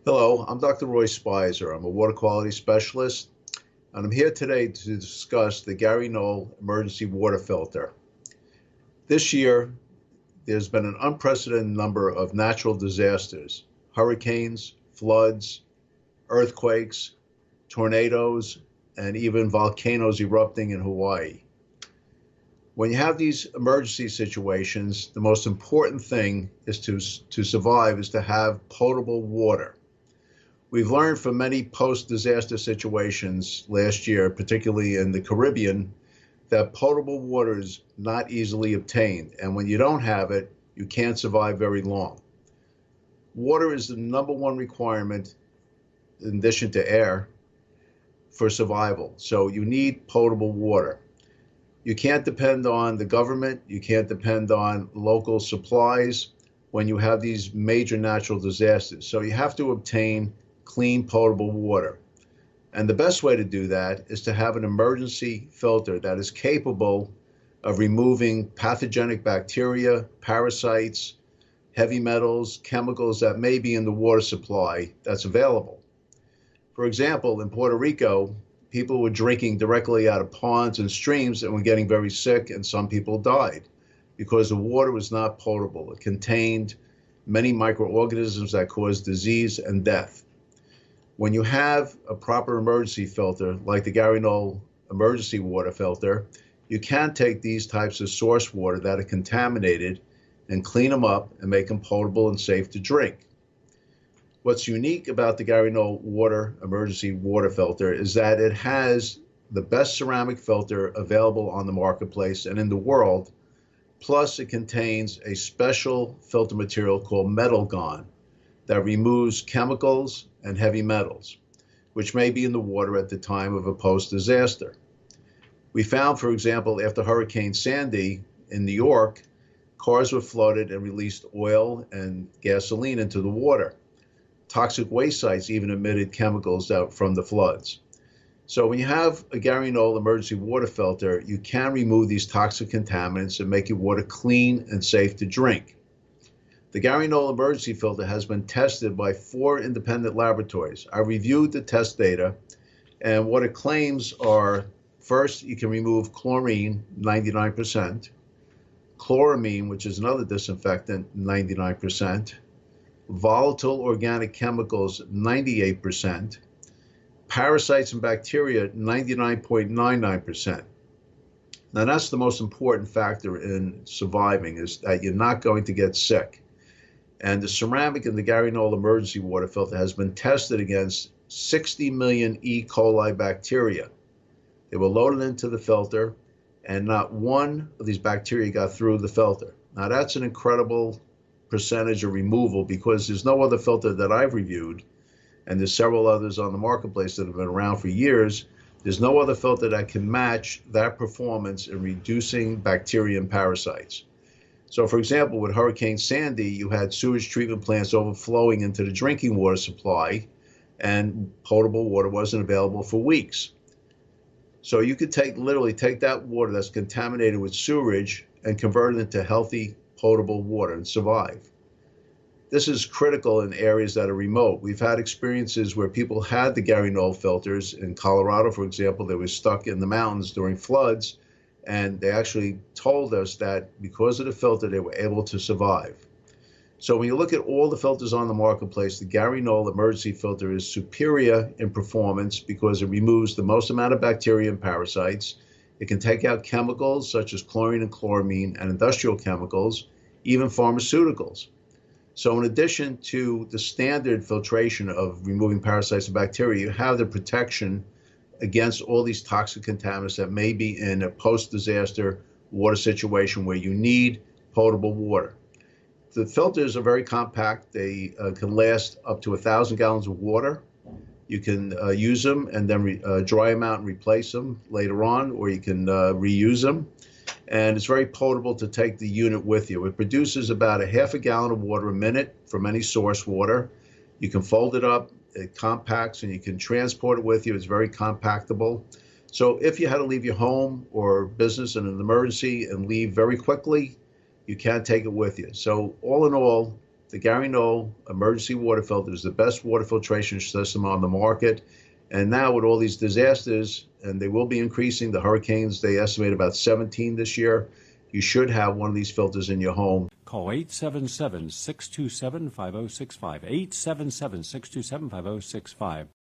Hello, I'm Dr. Roy Spicer. I'm a water quality specialist, and I'm here today to discuss the Gary Knoll emergency water filter. This year, there's been an unprecedented number of natural disasters: hurricanes, floods, earthquakes, tornadoes, and even volcanoes erupting in Hawaii. When you have these emergency situations, the most important thing is to survive is to have potable water. We've learned from many post-disaster situations last year, particularly in the Caribbean, that potable water is not easily obtained. And when you don't have it, you can't survive very long. Water is the number one requirement, in addition to air, for survival. So you need potable water. You can't depend on the government. You can't depend on local supplies when you have these major natural disasters. So you have to obtain clean, potable water. And the best way to do that is to have an emergency filter that is capable of removing pathogenic bacteria, parasites, heavy metals, chemicals that may be in the water supply that's available. For example, in Puerto Rico, people were drinking directly out of ponds and streams and were getting very sick, and some people died because the water was not potable. It contained many microorganisms that caused disease and death. When you have a proper emergency filter, like the Gary Knoll emergency water filter, you can take these types of source water that are contaminated and clean them up and make them potable and safe to drink. What's unique about the Gary Knoll emergency water filter is that it has the best ceramic filter available on the marketplace and in the world. Plus, it contains a special filter material called Metal Gone that removes chemicals and heavy metals, which may be in the water at the time of a post-disaster. We found, for example, after Hurricane Sandy in New York, cars were flooded and released oil and gasoline into the water. Toxic waste sites even emitted chemicals out from the floods. So when you have a Gary Knoll emergency water filter, you can remove these toxic contaminants and make your water clean and safe to drink. The Gary Knoll emergency filter has been tested by 4 independent laboratories. I reviewed the test data, and what it claims are, first, you can remove chlorine, 99%, chloramine, which is another disinfectant, 99%, volatile organic chemicals, 98%, parasites and bacteria, 99.99%. Now, that's the most important factor in surviving, is that you're not going to get sick. And the ceramic in the Gary Knoll emergency water filter has been tested against 60 million E. coli bacteria. They were loaded into the filter, and not one of these bacteria got through the filter. Now, that's an incredible percentage of removal, because there's no other filter that I've reviewed, and there's several others on the marketplace that have been around for years. There's no other filter that can match that performance in reducing bacteria and parasites. So, for example, with Hurricane Sandy, you had sewage treatment plants overflowing into the drinking water supply, and potable water wasn't available for weeks. So you could literally take that water that's contaminated with sewage and convert it into healthy, potable water and survive. This is critical in areas that are remote. We've had experiences where people had the Gary Knoll filters. In Colorado, for example, they were stuck in the mountains during floods, and they actually told us that because of the filter, they were able to survive. So when you look at all the filters on the marketplace, the Gary Knoll emergency filter is superior in performance because it removes the most amount of bacteria and parasites. It can take out chemicals such as chlorine and chloramine and industrial chemicals, even pharmaceuticals. So in addition to the standard filtration of removing parasites and bacteria, you have the protection against all these toxic contaminants that may be in a post-disaster water situation where you need potable water. The filters are very compact. They can last up to 1,000 gallons of water. You can use them and then dry them out and replace them later on, or you can reuse them. And it's very potable to take the unit with you. It produces about a half a gallon of water a minute from any source water. You can fold it up, it compacts, and you can transport it with you. It's very compactable. So if you had to leave your home or business in an emergency and leave very quickly, you can take it with you. So all in all, the Gary Knoll emergency water filter is the best water filtration system on the market. And now with all these disasters, and they will be increasing, the hurricanes, they estimate about 17 this year, you should have one of these filters in your home. Call 877-627-5065, 877-627-5065.